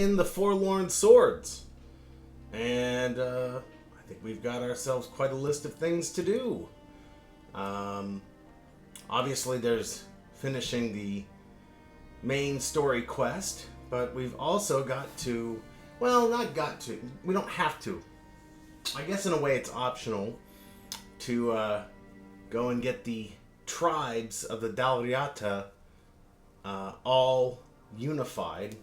in the Forlorn Swords. And I think we've got ourselves quite a list of things to do. Obviously, there's finishing the main story quest, but we've also got to, well, not got to, we don't have to. I guess in a way it's optional to go and get the tribes of the Dal Riata all unified.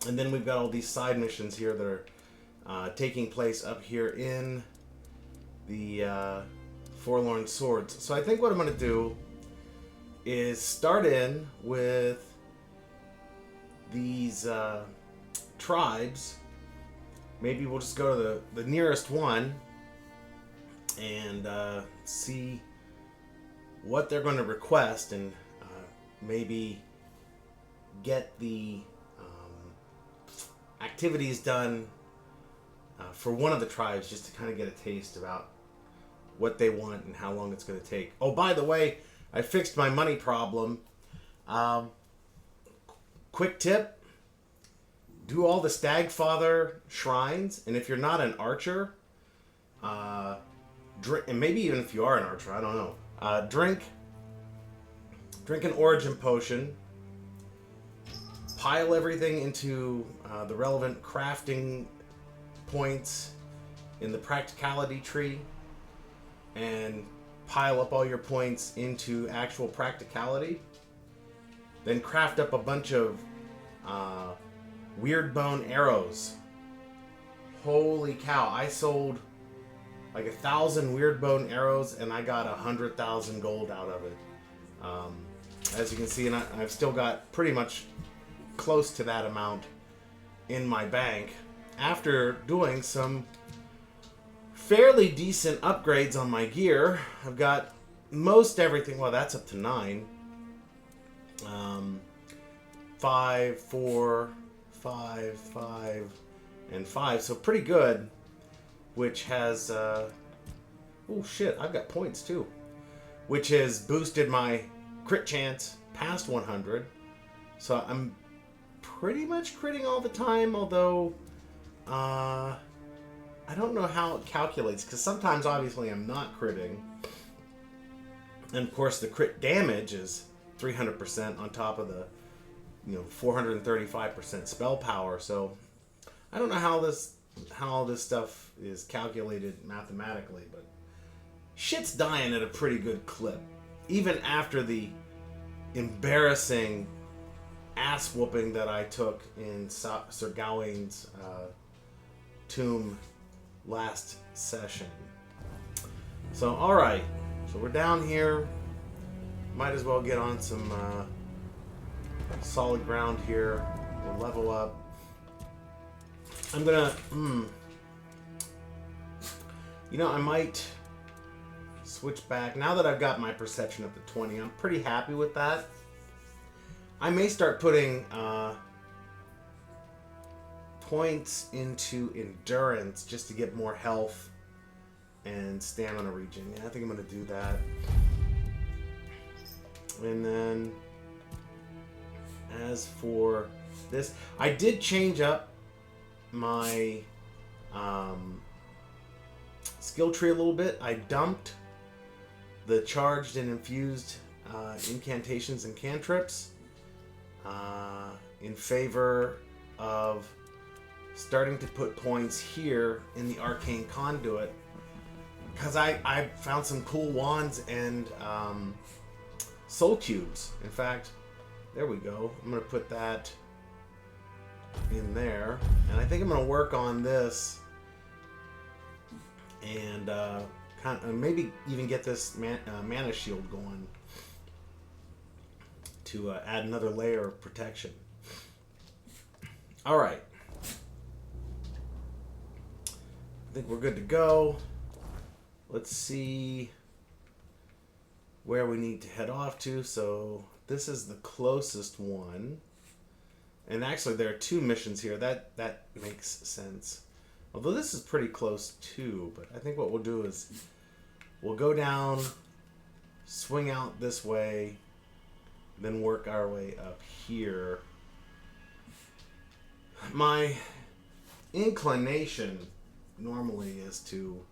And then we've got all these side missions here that are taking place up here in the Forlorn Swords. So I think what I'm going to do is start in with these tribes. Maybe we'll just go to the nearest one and see what they're going to request, and maybe get the activities done for one of the tribes, just to kind of get a taste about what they want and how long it's going to take. Oh, by the way, I fixed my money problem. Quick tip: do all the Stagfather shrines, and if you're not an archer, drink, and maybe even if you are an archer, I don't know, drink an origin potion, pile everything into the relevant crafting points in the practicality tree, and pile up all your points into actual practicality. Then craft up a bunch of weird bone arrows. Holy cow, I sold like 1,000 weird bone arrows and I got 100,000 gold out of it. As you can see, and I've still got pretty much close to that amount in my bank after doing some fairly decent upgrades on my gear. I've got most everything. Well, that's up to 9. 5, 4, 5, 5, and 5. So pretty good. Which has... oh shit, I've got points too. Which has boosted my crit chance past 100. So I'm pretty much critting all the time, although... I don't know how it calculates, because sometimes obviously I'm not critting. And of course the crit damage is 300% on top of the 435% spell power. So I don't know how all this stuff is calculated mathematically, but shit's dying at a pretty good clip. Even after the embarrassing ass whooping that I took in Sir Gawain's tomb last session. So, alright. So we're down here. Might as well get on some solid ground here. We'll level up. I'm gonna... I might switch back. Now that I've got my perception up to 20, I'm pretty happy with that. I may start putting points into endurance just to get more health and stamina regen. Yeah, I think I'm going to do that. And then as for this, I did change up my skill tree a little bit. I dumped the charged and infused incantations and cantrips in favor of starting to put points here in the arcane conduit, because I found some cool wands and soul cubes. In fact, there we go. I'm going to put that in there, and I think I'm going to work on this and maybe even get this mana shield going to add another layer of protection. All right. I think we're good to go. Let's see where we need to head off to. So this is the closest one. And actually there are 2 missions here. That makes sense. Although this is pretty close too. But I think what we'll do is we'll go down, swing out this way, then work our way up here. My inclination normally is to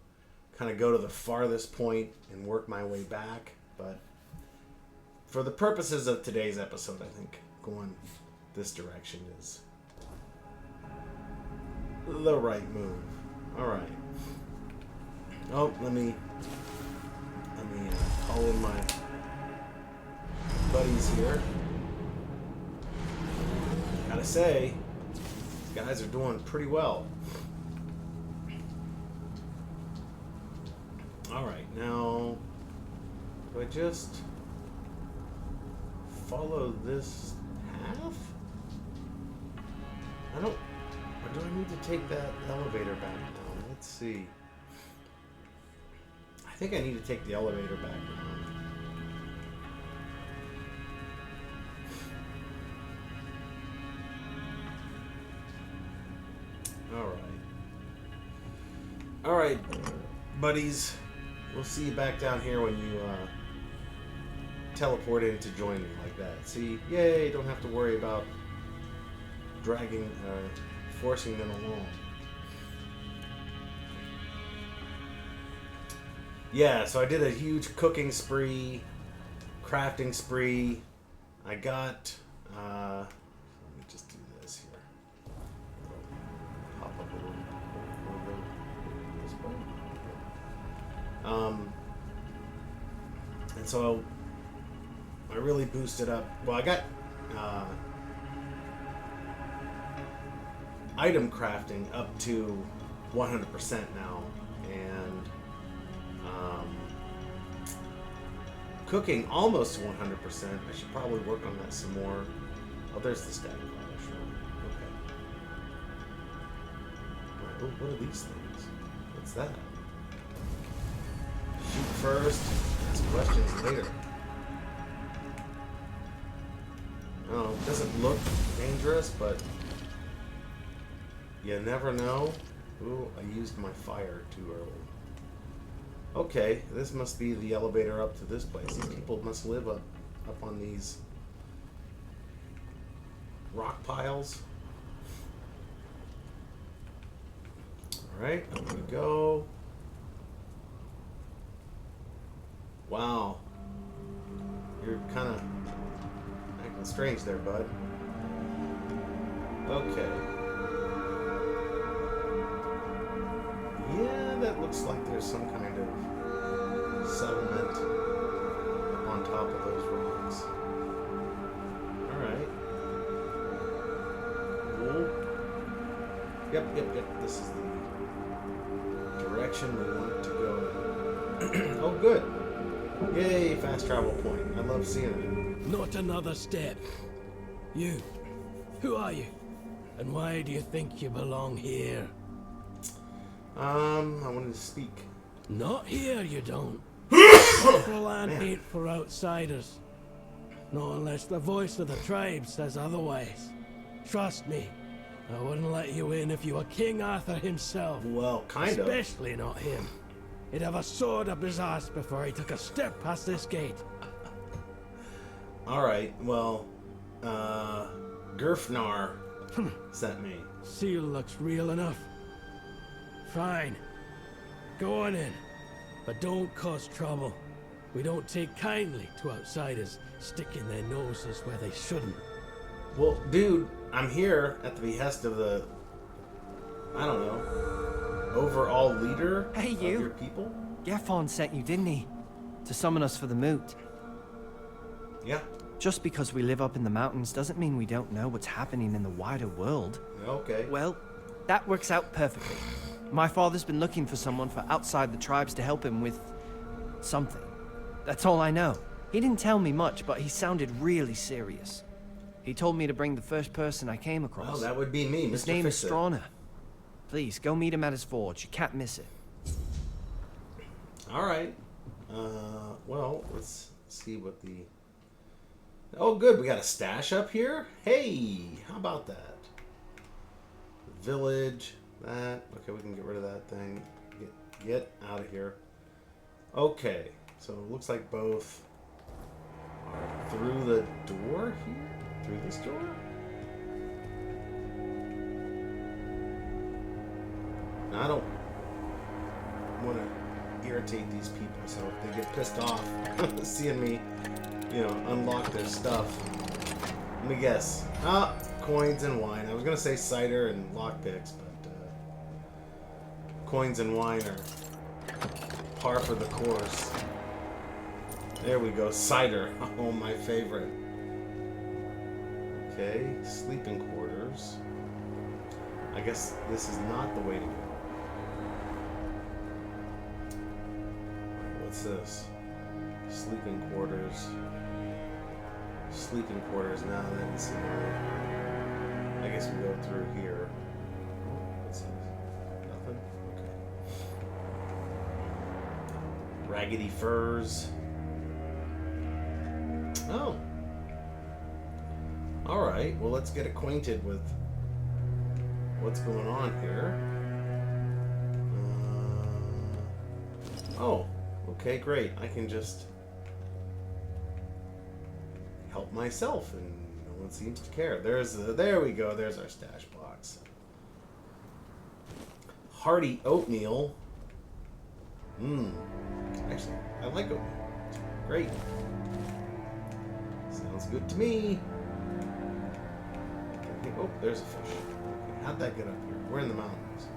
kind of go to the farthest point and work my way back, but for the purposes of today's episode, I think going this direction is the right move. All right. Oh, let me call in my buddies here. Gotta say, these guys are doing pretty well. Alright, now do I just follow this path? I don't... Or do I need to take that elevator back down? Let's see. I think I need to take the elevator back down. Alright, buddies. We'll see you back down here when you teleport in to join me like that. See? Yay, don't have to worry about dragging, forcing them along. Yeah, so I did a huge cooking spree, crafting spree. I got, let me just do this here. Pop up a little bit this way. And so I really boosted up. Well, I got item crafting up to 100% now, and cooking almost to 100%. I should probably work on that some more. Oh, there's the static flash. Okay. Right, oh, what are these things? What's that? Shoot first, ask questions later. Oh, it doesn't look dangerous, but you never know. Ooh, I used my fire too early. Okay, this must be the elevator up to this place. These people must live up on these rock piles. Alright, up we go. Wow. You're kind of acting strange there, bud. Okay. Yeah, that looks like there's some kind of settlement up on top of those rocks. Alright. Cool. Yep. This is the direction we want to go. Oh, good. Yay, fast travel point. I love seeing it. Not another step. You. Who are you? And why do you think you belong here? I wanted to speak. Not here, you don't. The land ain't for outsiders. Not unless the voice of the tribe says otherwise. Trust me, I wouldn't let you in if you were King Arthur himself. Well, kind of. Especially not him. He'd have a sword up his ass before he took a step past this gate. Alright, well, Gerfnar sent me. Seal looks real enough. Fine. Go on in. But don't cause trouble. We don't take kindly to outsiders sticking their noses where they shouldn't. Well, dude, I'm here at the behest of the, I don't know, overall leader of your people? Gefon sent you, didn't he? To summon us for the moot. Yeah. Just because we live up in the mountains doesn't mean we don't know what's happening in the wider world. Okay. Well, that works out perfectly. My father's been looking for someone for outside the tribes to help him with something. That's all I know. He didn't tell me much, but he sounded really serious. He told me to bring the first person I came across. Well, that would be me, Mr. His name is Fix-It. Strana. Please, go meet him at his forge. You can't miss it. Alright. Well, let's see what the... Oh, good. We got a stash up here. Hey, how about that? Village. That. Okay, we can get rid of that thing. Get out of here. Okay. So it looks like both are through the door here? Through this door? I don't want to irritate these people, so if they get pissed off seeing me, you know, unlock their stuff. Let me guess. Ah, coins and wine. I was going to say cider and lockpicks, but coins and wine are par for the course. There we go. Cider. Oh, my favorite. Okay, sleeping quarters. I guess this is not the way to go. What's this? Sleeping quarters. Sleeping quarters. Now then, see. I guess we go through here. What's this? Nothing? Okay. Raggedy furs. Oh. Alright, well, let's get acquainted with what's going on here. Oh, okay, great. I can just help myself, and no one seems to care. There we go. There's our stash box. Hearty oatmeal. Actually, I like oatmeal. Great. Sounds good to me. Okay. Oh, there's a fish. Okay. How'd that get up here? We're in the mountains.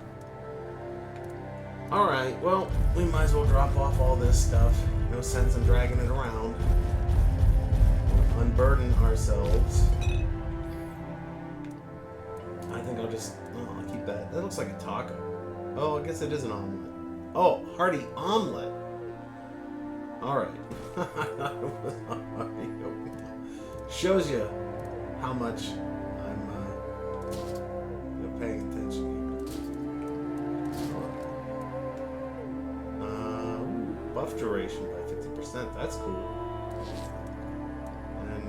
Alright, well, we might as well drop off all this stuff. No sense in dragging it around. Unburden ourselves. I think I'll just... Oh, I'll keep that. That looks like a taco. Oh, I guess it is an omelet. Oh, hearty omelet. Alright. Shows you how much I'm paying attention here. Buff duration by 50%. That's cool. And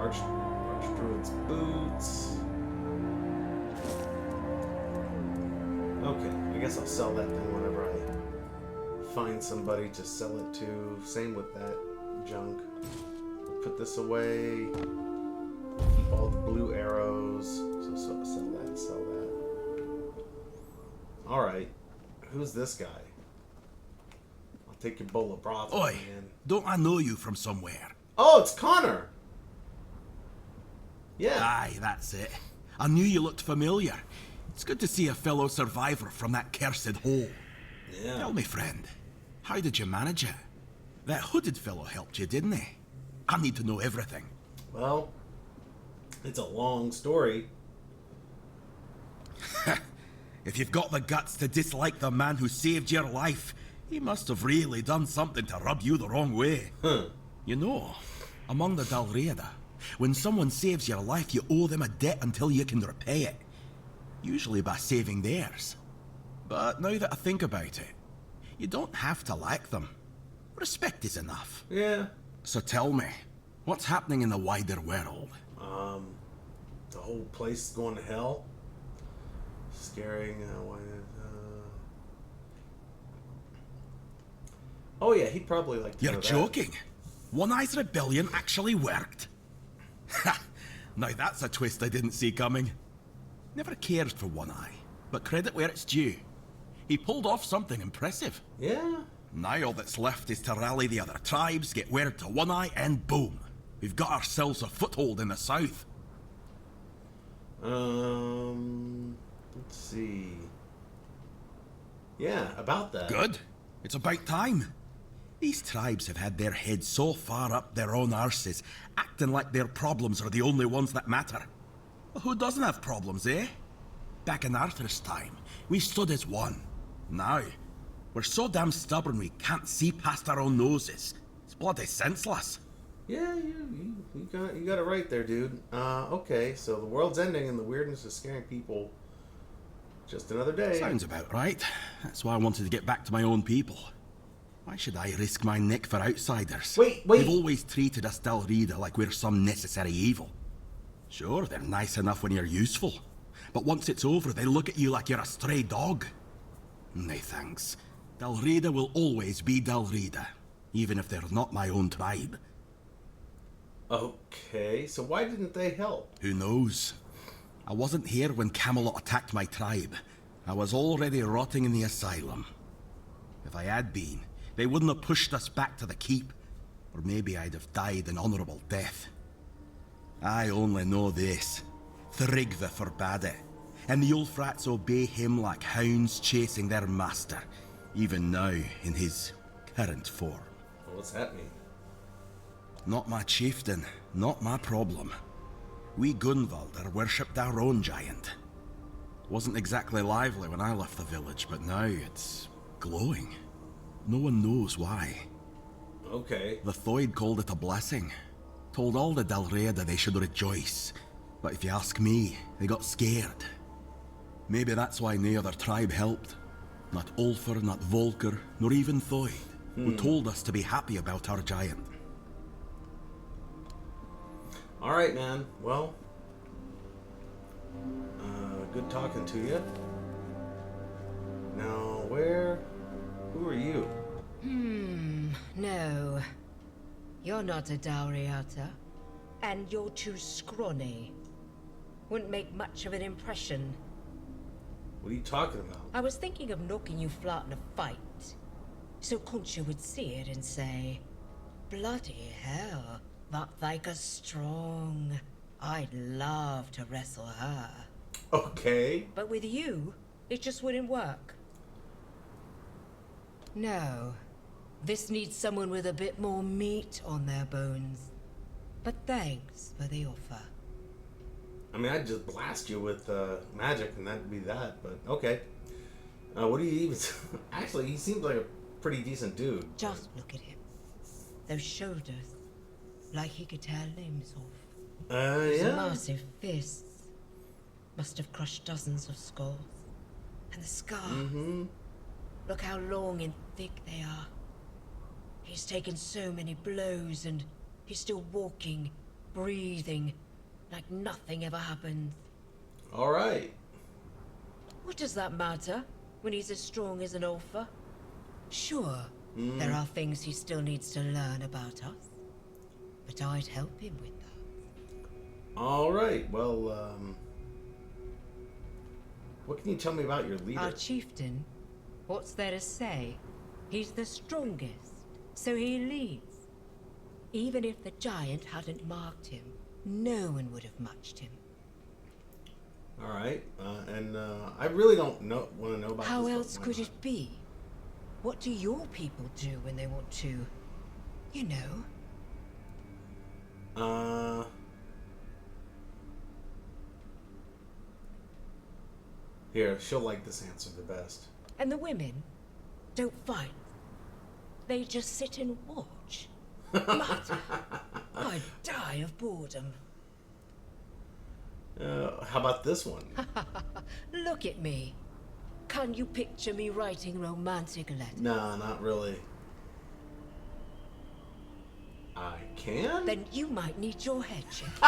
Archdruid's boots. Okay, I guess I'll sell that thing whenever I find somebody to sell it to. Same with that junk. Put this away. Keep all the blue arrows. So sell that, sell that. Alright. Who's this guy? I'll take your bowl of broth. Oi, man. don't I know you from somewhere? Oh, it's Connor! Yeah. Aye, that's it. I knew you looked familiar. It's good to see a fellow survivor from that cursed hole. Yeah. Tell me, friend, how did you manage it? That hooded fellow helped you, didn't he? I need to know everything. Well, it's a long story. If you've got the guts to dislike the man who saved your life, he must have really done something to rub you the wrong way. Huh. You know, among the Dal Riata, when someone saves your life, you owe them a debt until you can repay it. Usually by saving theirs. But now that I think about it, you don't have to like them. Respect is enough. Yeah. So tell me, what's happening in the wider world? The whole place going to hell. Scaring, Oh yeah, he'd probably like to know You're that. joking? One Eye's rebellion actually worked. Ha! Now that's a twist I didn't see coming. Never cared for One Eye, but credit where it's due. He pulled off something impressive. Yeah. Now all that's left is to rally the other tribes, get word to One Eye, and boom. We've got ourselves a foothold in the south. Let's see. Yeah, about that. Good. It's about time. These tribes have had their heads so far up their own arses, acting like their problems are the only ones that matter. Well, who doesn't have problems, eh? Back in Arthur's time, we stood as one. Now, we're so damn stubborn we can't see past our own noses. It's bloody senseless. Yeah, you got it right there, dude. Okay, so the world's ending and the weirdness is scaring people. Just another day. Sounds about right. That's why I wanted to get back to my own people. Why should I risk my neck for outsiders? Wait. They've always treated us Dal Riata like we're some necessary evil. Sure, they're nice enough when you're useful. But once it's over, they look at you like you're a stray dog. Nay, thanks. Dal Riata will always be Dal Riata, even if they're not my own tribe. Okay, so why didn't they help? Who knows? I wasn't here when Camelot attacked my tribe. I was already rotting in the asylum. If I had been, they wouldn't have pushed us back to the keep. Or maybe I'd have died an honourable death. I only know this. Thrigve forbade it. And the old frats obey him like hounds chasing their master, even now in his current form. Well, what's that mean? Not my chieftain, not my problem. We Gunvalder worshipped our own giant. Wasn't exactly lively when I left the village, but now it's glowing. No one knows why. Okay. The Thoid called it a blessing. Told all the Dal Riata they should rejoice. But if you ask me, they got scared. Maybe that's why no other tribe helped. Not Ulfr, not Volker, nor even Thoid, who told us to be happy about our giant. Alright, man. Well, good talking to you. Now, who are you? No. You're not a Dal Riata. And you're too scrawny. Wouldn't make much of an impression. What are you talking about? I was thinking of knocking you flat in a fight. So Concha would see it and say, bloody hell, that Thyka's strong. I'd love to wrestle her. Okay. But with you, it just wouldn't work. No. This needs someone with a bit more meat on their bones. But thanks for the offer. I mean, I'd just blast you with magic and that'd be that, but okay. What do you even... Actually, he seems like a pretty decent dude. Just look at him. Those shoulders. Like he could tear limbs off. Those Yeah. massive fists. Must have crushed dozens of skulls. And the scars. Mm-hmm. Look how long and thick they are. He's taken so many blows and he's still walking, breathing, like nothing ever happened. Alright. What does that matter when he's as strong as an Ulfr? Sure, there are things he still needs to learn about us. But I'd help him with that. Alright, well, what can you tell me about your leader? Our chieftain, what's there to say? He's the strongest, so he leads. Even if the giant hadn't marked him, no one would have matched him. Alright, I really don't want to know about How this, but else why could not? it be? What do your people do when they want to, you know? Here, she'll like this answer the best. And the women don't fight. They just sit and watch. Mother, I'd die of boredom. How about this one? Look at me. Can you picture me writing romantic letters? Nah, not really. I can? Then you might need your head checked.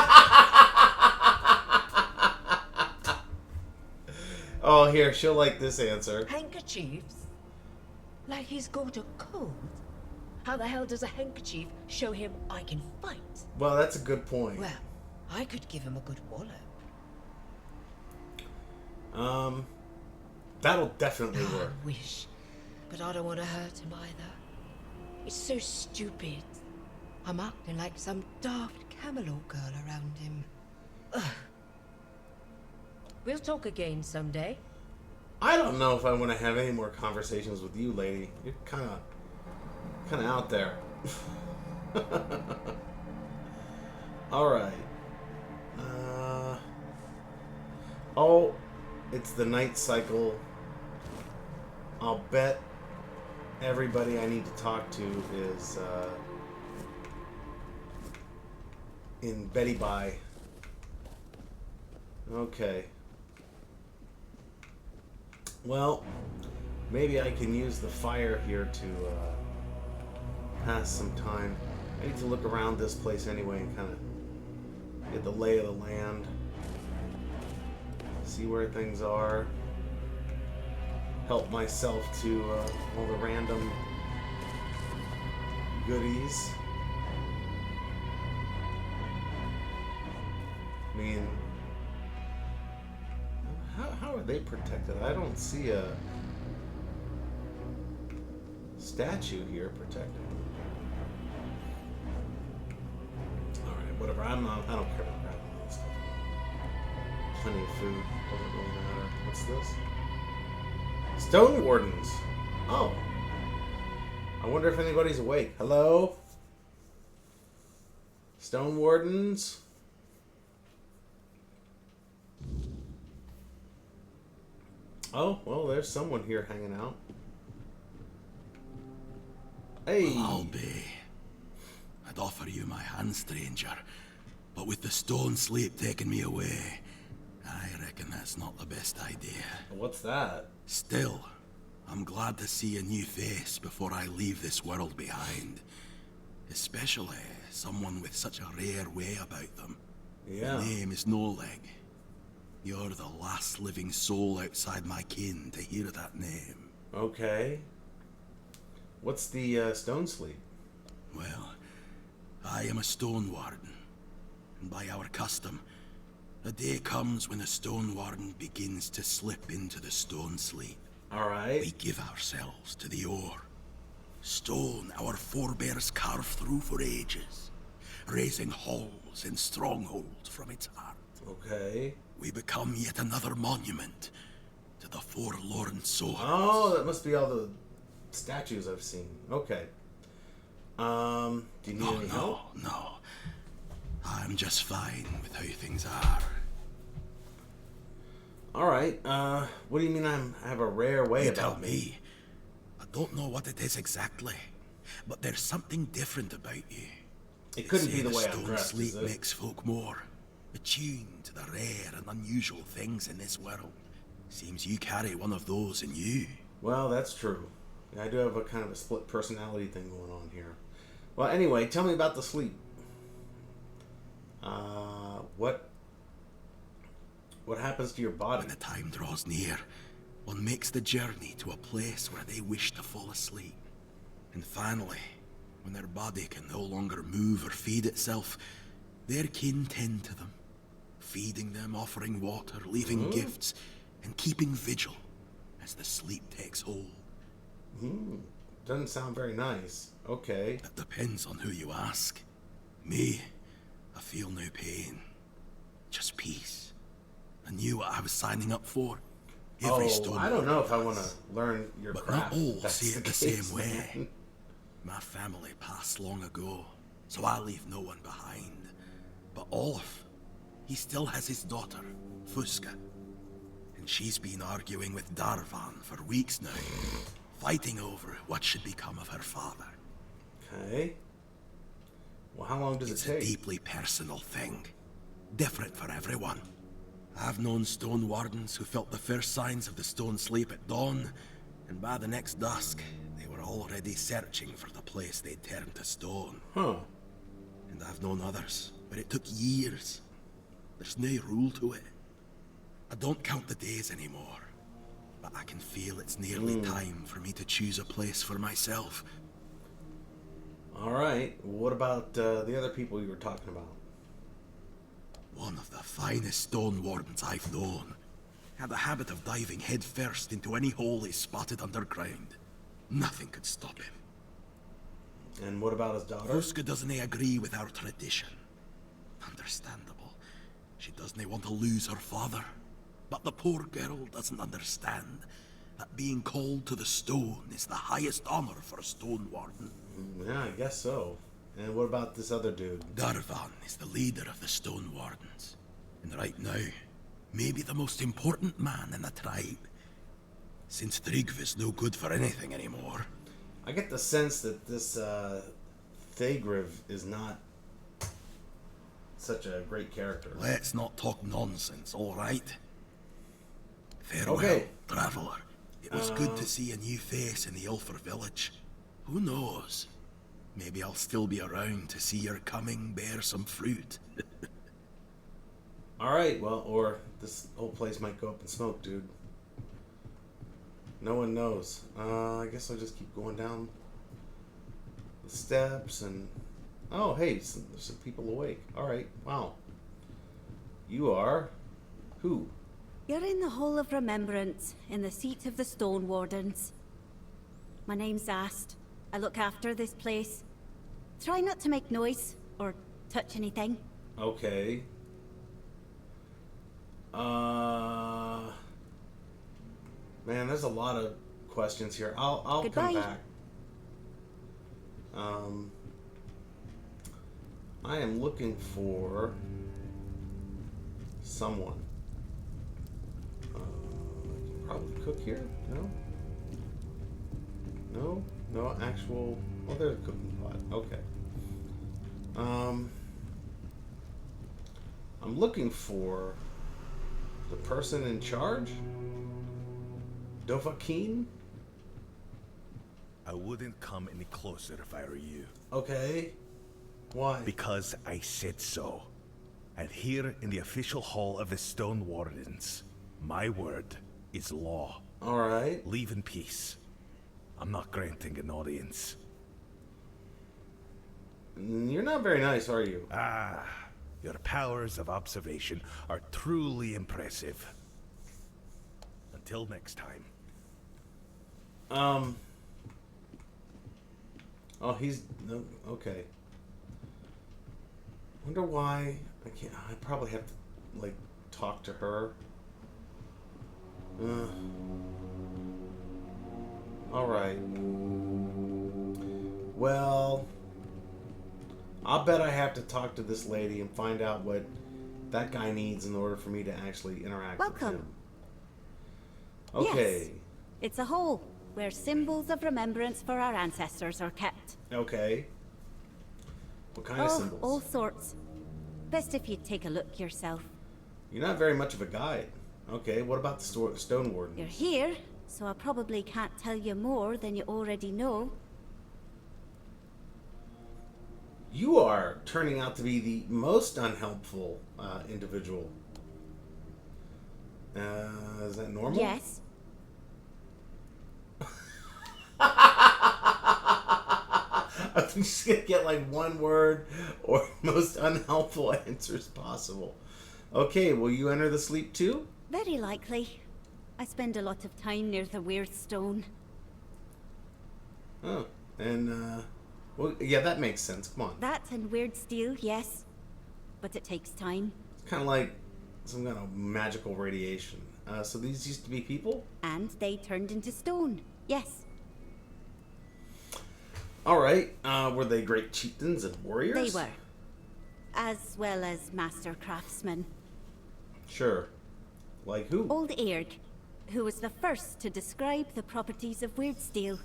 Oh, here, she'll like this answer. Handkerchiefs? Like he's got a cold? How the hell does a handkerchief show him I can fight? Well, that's a good point. Well, I could give him a good wallop. That'll definitely Oh, work. I wish. But I don't want to hurt him either. It's so stupid. I'm acting like some daft Camelot girl around him. Ugh. We'll talk again someday. I don't know if I want to have any more conversations with you, lady. You're kind of out there. All right. Oh, it's the night cycle. I'll bet everybody I need to talk to is in Betty Bye. Okay. Well, maybe I can use the fire here to pass some time. I need to look around this place anyway and kind of get the lay of the land. See where things are. Help myself to all the random goodies. I mean, how How are they protected? I don't see a statue here protecting them. Alright, whatever. I don't care about grabbing all this stuff. Plenty of food. Doesn't really matter. What's this? Stone Wardens. Oh. I wonder if anybody's awake. Hello? Stone Wardens? Oh, well, there's someone here hanging out. Hey. Well, I'll be. I'd offer you my hand, stranger. But with the stone sleep taking me away, I reckon that's not the best idea. What's that? Still, I'm glad to see a new face before I leave this world behind. Especially someone with such a rare way about them. Yeah. The name is No Leg. You're the last living soul outside my kin to hear that name. Okay. What's the stone sleep? Well, I am a stone warden. And by our custom, a day comes when a stone warden begins to slip into the stone sleep. Alright. We give ourselves to the ore. Stone our forebears carved through for ages, raising halls and strongholds from its heart. Okay. We become yet another monument to the forlorn soul. Oh, that must be all the statues I've seen. Okay. Do you need any help? No. I'm just fine with how things are. Alright, what do you mean I have a rare way You about tell me. I don't know what it is exactly, but there's something different about you. It couldn't They be say the way I'm stone dressed, sleep is it? makes folk more attuned to the rare and unusual things in this world. Seems you carry one of those in you. Well, that's true. Yeah, I do have a kind of a split personality thing going on here. Well, anyway, tell me about the sleep. What happens to your body? When the time draws near, one makes the journey to a place where they wish to fall asleep. And finally, when their body can no longer move or feed itself, their kin tend to them, feeding them, offering water, leaving gifts, and keeping vigil as the sleep takes hold. Doesn't sound very nice. Okay. That depends on who you ask. Me, I feel no pain, just peace. I knew what I was signing up for. Every stone I don't know if I want to learn your But craft. not all if that's see it the case, same way. man. My family passed long ago, so I leave no one behind. But Olaf, he still has his daughter, Fuska. And she's been arguing with Darvan for weeks now, fighting over what should become of her father. Okay. Well, how long does It's it a take? deeply personal thing, different for everyone. I've known stone wardens who felt the first signs of the stone sleep at dawn, and by the next dusk, they were already searching for the place they'd turned to stone. Huh. And I've known others, but it took years. There's no rule to it. I don't count the days anymore, but I can feel it's nearly time for me to choose a place for myself. All right. What about the other people you were talking about? One of the finest stone wardens I've known had a habit of diving headfirst into any hole he spotted underground. Nothing could stop him. And what about his daughter? Fuska doesn't agree with our tradition. Understandable. She doesn't want to lose her father. But the poor girl doesn't understand that being called to the stone is the highest honor for a stone warden. Yeah, I guess so. And what about this other dude? Darvan is the leader of the stone wardens. And right now, maybe the most important man in the tribe. Since Tryggvi's no good for anything anymore. I get the sense that this Thagriv is not such a great character. Let's not talk nonsense, all right? Farewell, Okay. traveler. It was good to see a new face in the Ulfer village. Who knows? Maybe I'll still be around to see your coming bear some fruit. All right, well, or this whole place might go up in smoke, dude. No one knows. I guess I'll just keep going down the steps and... Oh, hey, there's some people awake. All right, wow. You are... Who? You're in the Hall of Remembrance, in the seat of the Stone Wardens. My name's Ast. I look after this place. Try not to make noise, or touch anything. Okay. Man, there's a lot of questions here. I'll Goodbye. come back. I am looking for someone. I can probably cook here. No. No. No actual. Oh, there's a cooking pot. Okay. I'm looking for the person in charge. Dovahkiin? I wouldn't come any closer if I were you. Okay. Why? Because I said so. And here in the official hall of the Stone Wardens, my word is law. Alright. Leave in peace. I'm not granting an audience. You're not very nice, are you? Ah, your powers of observation are truly impressive. Until next time. Oh, he's... No, okay. Wonder why... I can't... I probably have to, like, talk to her. Alright. Well... I'll bet I have to talk to this lady and find out what that guy needs in order for me to actually interact with Welcome. him. Okay. Yes. It's a hall where symbols of remembrance for our ancestors are kept. Okay. What kind of symbols? All sorts. Best if you take a look yourself. You're not very much of a guide. Okay, what about the Stone Warden? You're here, so I probably can't tell you more than you already know. You are turning out to be the most unhelpful individual. Is that normal? Yes. I'm just gonna get like one word or most unhelpful answers possible. Okay, will you enter the sleep too? Very likely. I spend a lot of time near the weird stone. Oh, and well, yeah, that makes sense. Come on. That and weird steel, yes. But it takes time. It's kind of like some kind of magical radiation. So these used to be people? And they turned into stone, yes. Alright, were they great chieftains and warriors? They were. As well as master craftsmen. Sure. Like who? Old Eirg, who was the first to describe the properties of weird steel.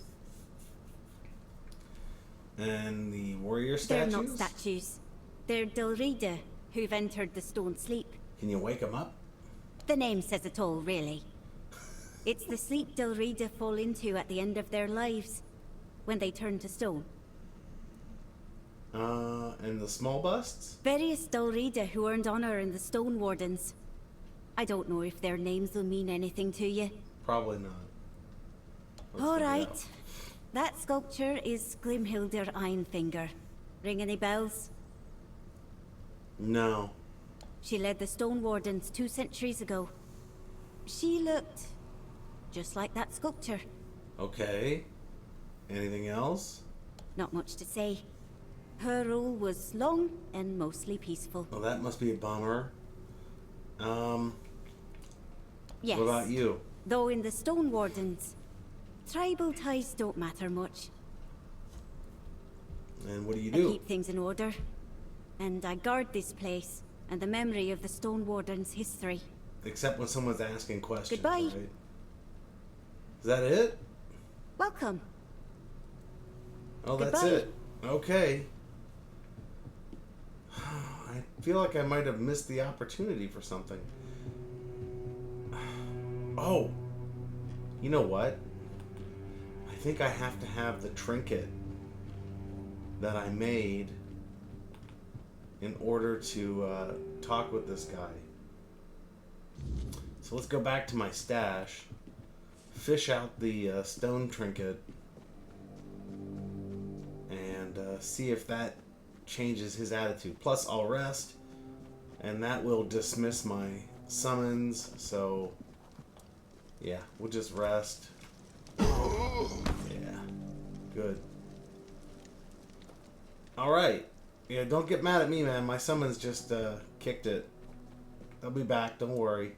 And the warrior They're statues? not statues. They're Dal Riata, who've entered the stone sleep. Can you wake them up? The name says it all, really. It's the sleep Dal Riata fall into at the end of their lives, when they turn to stone. And the small busts? Various Dal Riata who earned honor in the Stone Wardens. I don't know if their names will mean anything to you. Probably not. Let's All figure it right. out. That sculpture is Glimhilder Ironfinger. Ring any bells? No. She led the Stone Wardens 2 centuries ago. She looked just like that sculpture. Okay. Anything else? Not much to say. Her rule was long and mostly peaceful. Well, that must be a bummer. Yes. What about you? Though in the Stone Wardens, tribal ties don't matter much. And what do you I do? keep things in order. And I guard this place and the memory of the Stone Wardens' history. Except when someone's asking questions, Goodbye. right? Is that it? Welcome. Oh, that's Goodbye. it. Okay. I feel like I might have missed the opportunity for something. Oh. You know what? I think I have to have the trinket that I made in order to talk with this guy. So let's go back to my stash, fish out the stone trinket, and see if that changes his attitude. Plus, I'll rest, and that will dismiss my summons, so yeah, we'll just rest. Yeah, good. Alright. Yeah, don't get mad at me, man. My summons just kicked it. They'll be back, don't worry.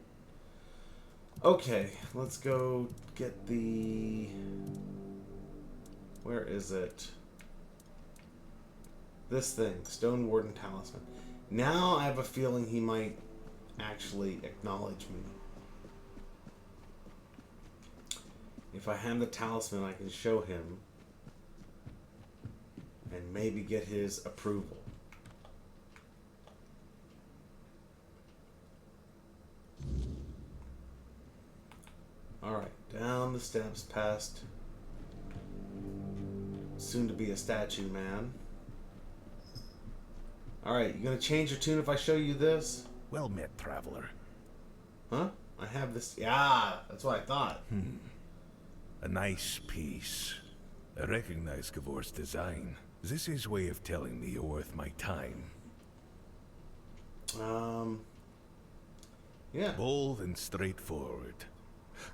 Okay, let's go get the... Where is it? This thing, Stone Warden Talisman. Now I have a feeling he might actually acknowledge me. If I hand the talisman, I can show him and maybe get his approval. Alright, down the steps past soon to be a statue man. Alright, you gonna change your tune if I show you this? Well met, traveler. Huh? I have this. Yeah, that's what I thought. A nice piece. I recognize Gavor's design. Is this his way of telling me you're worth my time? Yeah. Bold and straightforward.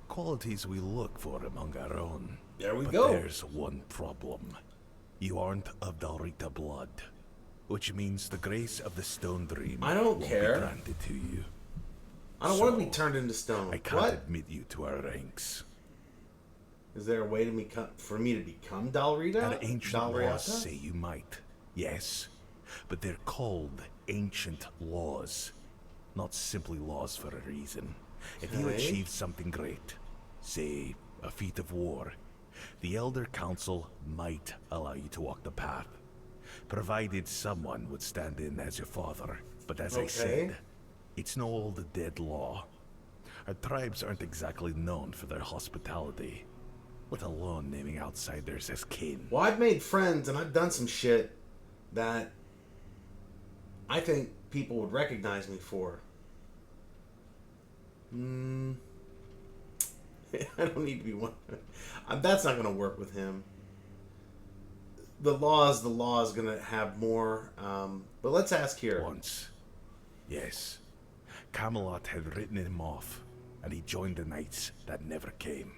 Qualities we look for among our own. There we but go. There's one problem. You aren't of Dal Riata blood. Which means the grace of the Stone Dream I don't won't care. be granted to you. I don't want to be So, turned into stone. I can't What? admit you to our ranks. Is there a way to for me to become Dal Riata? Our ancient Dal laws Riata? say you might, yes. But they're called ancient laws. Not simply laws for a reason. If you Okay. achieve something great, say a feat of war, the Elder Council might allow you to walk the path. Provided someone would stand in as your father. But as I Okay. said, it's no old dead law. Our tribes aren't exactly known for their hospitality, let alone naming outsiders as kin. Well, I've made friends and I've done some shit that I think people would recognize me for. I don't need to be one. That's not going to work with him. The law is going to have more. But let's ask here. Once, yes, Camelot had written him off, and he joined the knights that never came.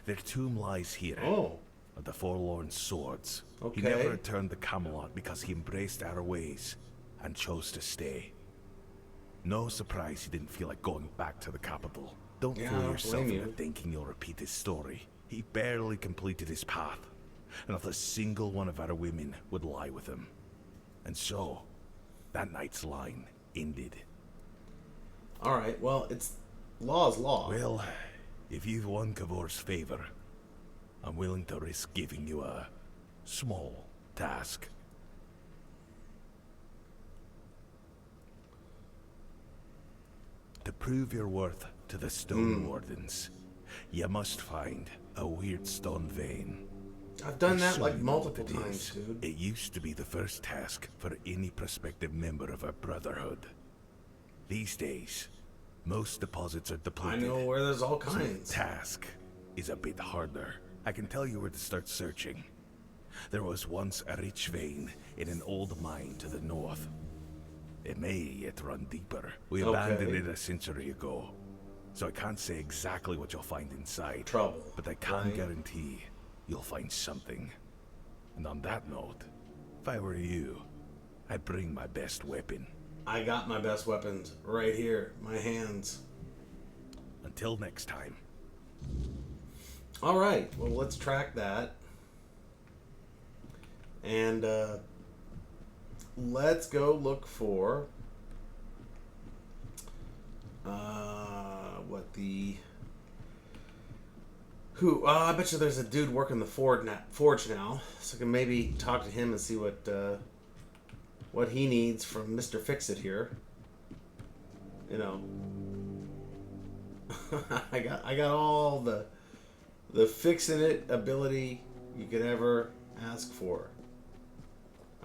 Their tomb lies here, Oh, of the forlorn swords. Okay. He never returned to Camelot because he embraced our ways and chose to stay. No surprise he didn't feel like going back to the capital. Don't Yeah, I fool don't yourself blame into you. thinking you'll repeat his story. He barely completed his path. Not a single one of our women would lie with him. And so, that night's line ended. all right. Well, it's law is law. Well, if you've won Gavor's favor, I'm willing to risk giving you a small task. To prove your worth to the Stone Wardens, you must find a weird stone vein. I've done that Show like you know multiple what it times, is. dude. It used to be the first task for any prospective member of our brotherhood. These days, most deposits are I depleted. know where there's all So the kinds. task is a bit harder. I can tell you where to start searching. There was once a rich vein in an old mine to the north. It may yet run deeper. We abandoned Okay. it a century ago, so I can't say exactly what you'll find inside. Trouble, But I can right? guarantee you'll find something. And on that note, if I were you, I'd bring my best weapon. I got my best weapons right here, my hands. Until next time. All right. Well, let's track that. And let's go look for I bet you there's a dude working the forge now, so I can maybe talk to him and see what he needs from Mr. Fix-It here. You know, I got all the fixing it ability you could ever ask for.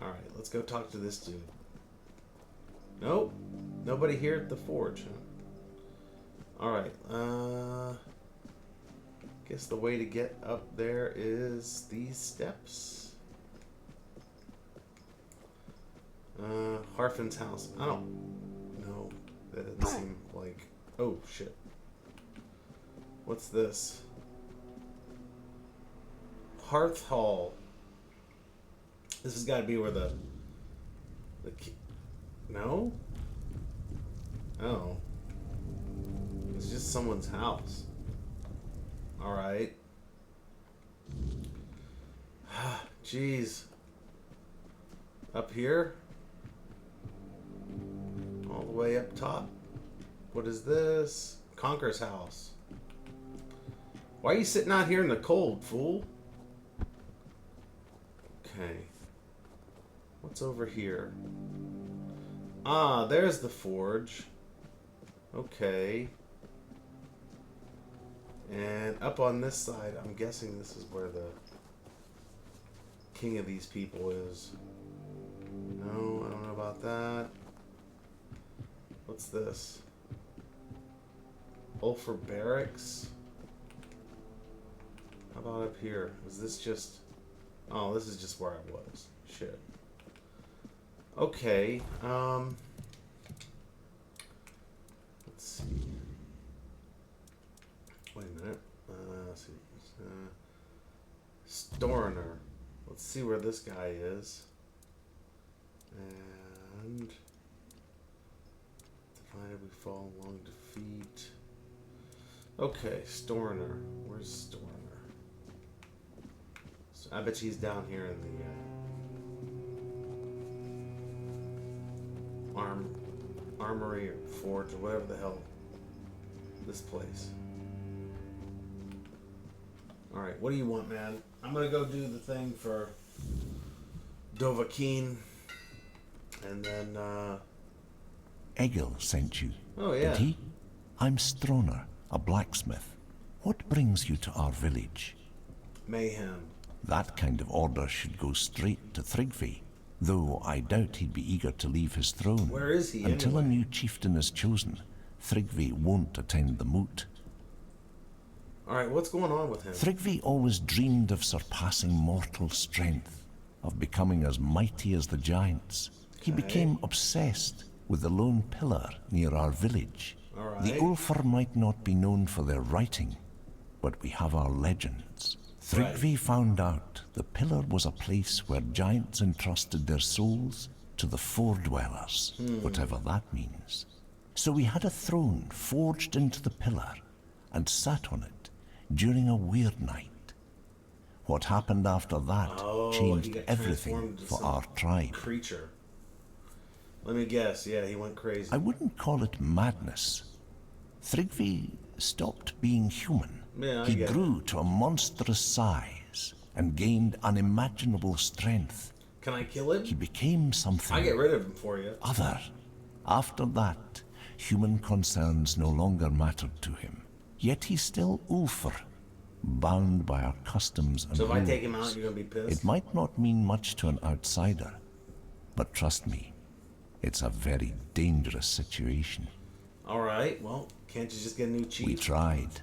Alright, let's go talk to this dude. Nope. Nobody here at the forge, huh? Alright, guess the way to get up there is these steps. Harfin's house. I don't know. That doesn't seem like Oh, shit. What's this? Hearth Hall. This has got to be where the no? Oh. It's just someone's house. Alright. Jeez. Up here? All the way up top? What is this? Conqueror's house. Why are you sitting out here in the cold, fool? Okay. What's over here? Ah, there's the forge. Okay. And up on this side, I'm guessing this is where the king of these people is. No, I don't know about that. What's this? Ulfer Barracks? How about up here? Is this just... Oh, this is just where I was. Shit. Okay, let's see. Wait a minute. Let's see. Storner. Let's see where this guy is. And divided we fall along defeat. Okay, Storner. Where's Storner? So I bet he's down here in the armory or forge or whatever the hell this place. Alright, what do you want, man? I'm gonna go do the thing for Dovahkiin and then Egil sent you. Oh yeah. Did he? I'm Stroner, a blacksmith. What brings you to our village? Mayhem. That kind of order should go straight to Thrigvi, though I doubt he'd be eager to leave his throne. Where is he Until anyway? a new chieftain is chosen, Thrigvi won't attend the moot. Alright, what's going on with him? Thrigvi always dreamed of surpassing mortal strength, of becoming as mighty as the giants. He became obsessed with the lone pillar near our village. Alright. The Ulfar might not be known for their writing, but we have our legends. Thrigvi found out the pillar was a place where giants entrusted their souls to the foredwellers, whatever that means. So we had a throne forged into the pillar and sat on it during a weird night. What happened after that he changed got everything transformed into for some our tribe. creature. Let me guess. Yeah, he went crazy. I wouldn't call it madness. Thrigvi stopped being human. Yeah, I He get it. grew to a monstrous size and gained unimaginable strength. Can I kill him? He became something I get rid of him for you. other. After that, human concerns no longer mattered to him. Yet he's still Ulfar, bound by our customs and So if I rules. take him out, you're gonna be pissed? It might not mean much to an outsider, but trust me, it's a very dangerous situation. Alright, well, can't you just get a new chief? We tried.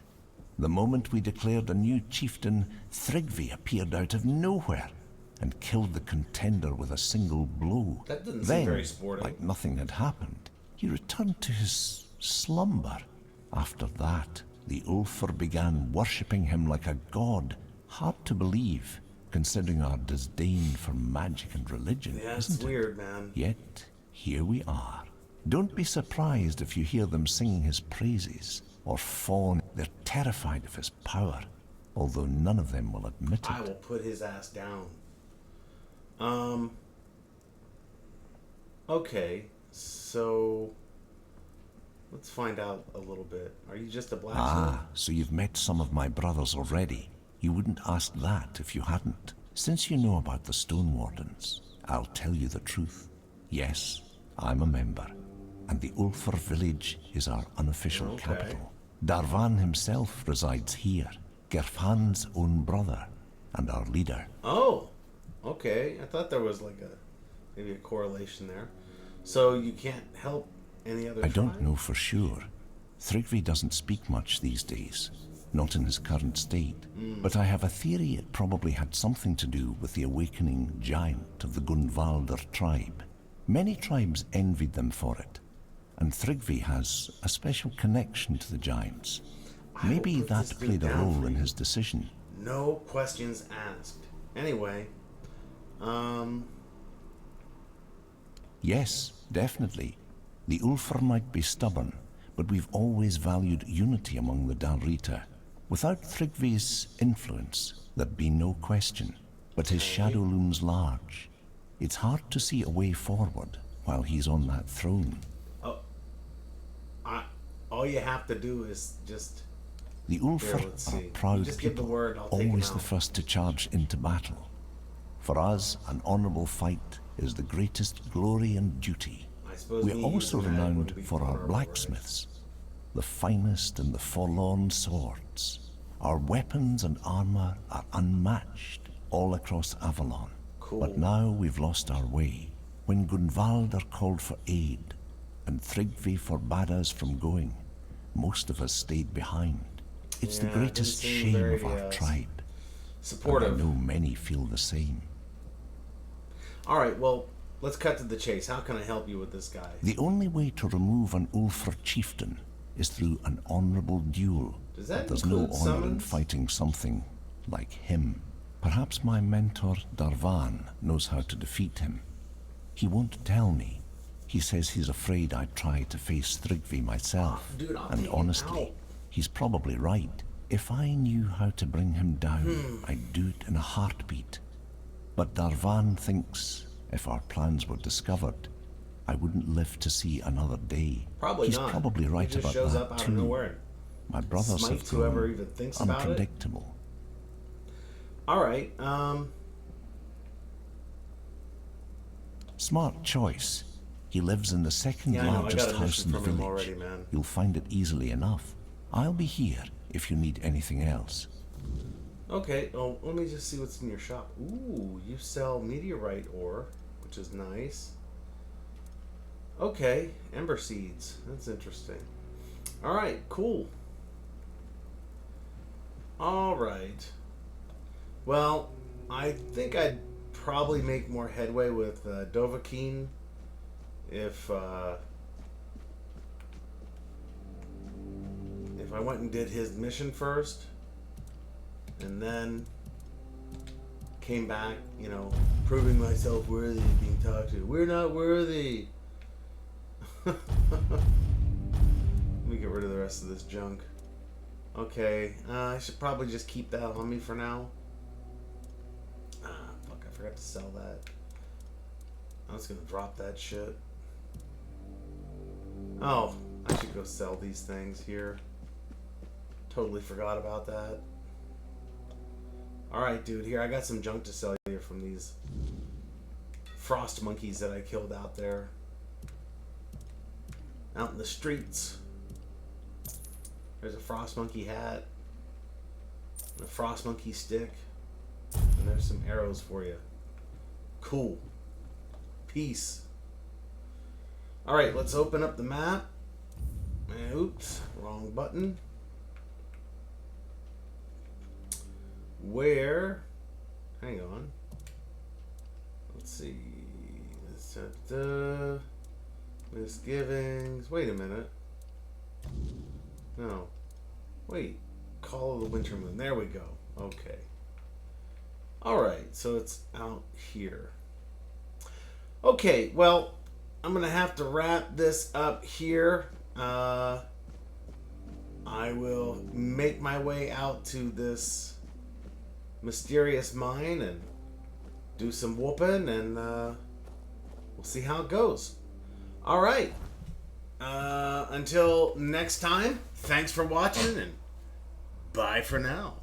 The moment we declared a new chieftain, Thrigvi appeared out of nowhere and killed the contender with a single blow. That doesn't seem Then, very sporting. like nothing had happened, he returned to his slumber. After that, the Ulfar began worshipping him like a god. Hard to believe, considering our disdain for magic and religion, Yeah, it's isn't it? weird, man. Yet, here we are. Don't be surprised if you hear them singing his praises or fawn. They're terrified of his power, although none of them will admit it. I will put his ass down. Okay, so let's find out a little bit. Are you just a blacksmith? Ah, so you've met some of my brothers already. You wouldn't ask that if you hadn't. Since you know about the Stone Wardens, I'll tell you the truth. Yes, I'm a member, and the Ulfar village is our unofficial Okay. capital. Darvan himself resides here, Gerfan's own brother, and our leader. Oh, okay. I thought there was like maybe a correlation there. So you can't help any other I don't tribe? know for sure. Thrigvi doesn't speak much these days, not in his current state. But I have a theory it probably had something to do with the awakening giant of the Gunvalder tribe. Many tribes envied them for it, and Thrigvi has a special connection to the giants. I will Maybe put this that thing played a down role for in you. his decision. No questions asked. Anyway, Yes, definitely. The Ulfr might be stubborn, but we've always valued unity among the Dal Riata. Without Thrigvi's influence, there'd be no question. But his shadow looms large. It's hard to see a way forward while he's on that throne. all you have to do is just... The Ulfr let's are see. proud You just give the people, word, I'll take 'em always the out. first to charge into battle. For us, an honourable fight is the greatest glory and duty. I suppose We're me also using that renowned wouldn't be for our honorable, blacksmiths, the finest and the forlorn swords. Our weapons and armour are unmatched all across Avalon. Cool. But now we've lost our way. When Gunvaldr called for aid, and Thrigvi forbade us from going, most of us stayed behind. It's the Yeah, greatest didn't seem shame very, of our tribe. supportive. And I know many feel the same. All right, well, let's cut to the chase. How can I help you with this guy? The only way to remove an Ulfr chieftain is through an honourable duel. Does that But there's no include honour in summons? fighting something like him. Perhaps my mentor, Darvan, knows how to defeat him. He won't tell me. He says he's afraid I'd try to face Thrigvi myself. Dude, I'll And take him honestly, out. he's probably right. If I knew how to bring him down, Hmm. I'd do it in a heartbeat. But Darvan thinks if our plans were discovered, I wouldn't live to see another day. Probably He's not. probably He right just about shows that up out too. of nowhere. My brothers have Smites whoever grown even thinks about it. unpredictable. All right, Smart choice. He lives in the second Yeah, I know, I largest got a house mission in the from him village. already, man. You'll find it easily enough. I'll be here if you need anything else. okay. Oh, let me just see what's in your shop. Ooh, you sell meteorite ore, which is nice. Okay, ember seeds. That's interesting. All right, cool. All right. Well, I think I'd probably make more headway with Dovahkiin if I went and did his mission first, and then came back, you know, proving myself worthy of being talked to. We're not worthy. Let me get rid of the rest of this junk. Okay, I should probably just keep that on me for now. Fuck, I forgot to sell that. I was gonna drop that shit. Oh, I should go sell these things here. Totally forgot about that. Alright, dude, here, I got some junk to sell you from these frost monkeys that I killed out there. Out in the streets. There's a frost monkey hat. And a frost monkey stick. And there's some arrows for you. Cool. Peace. Alright, let's open up the map. Oops, wrong button. Where? Hang on. Let's see. Misgivings. Wait a minute. No. Wait. Call of the Winter Moon. There we go. Okay. Alright, so it's out here. Okay, well, I'm going to have to wrap this up here. I will make my way out to this mysterious mine and do some whooping, and we'll see how it goes. All right. Until next time, thanks for watching, and bye for now.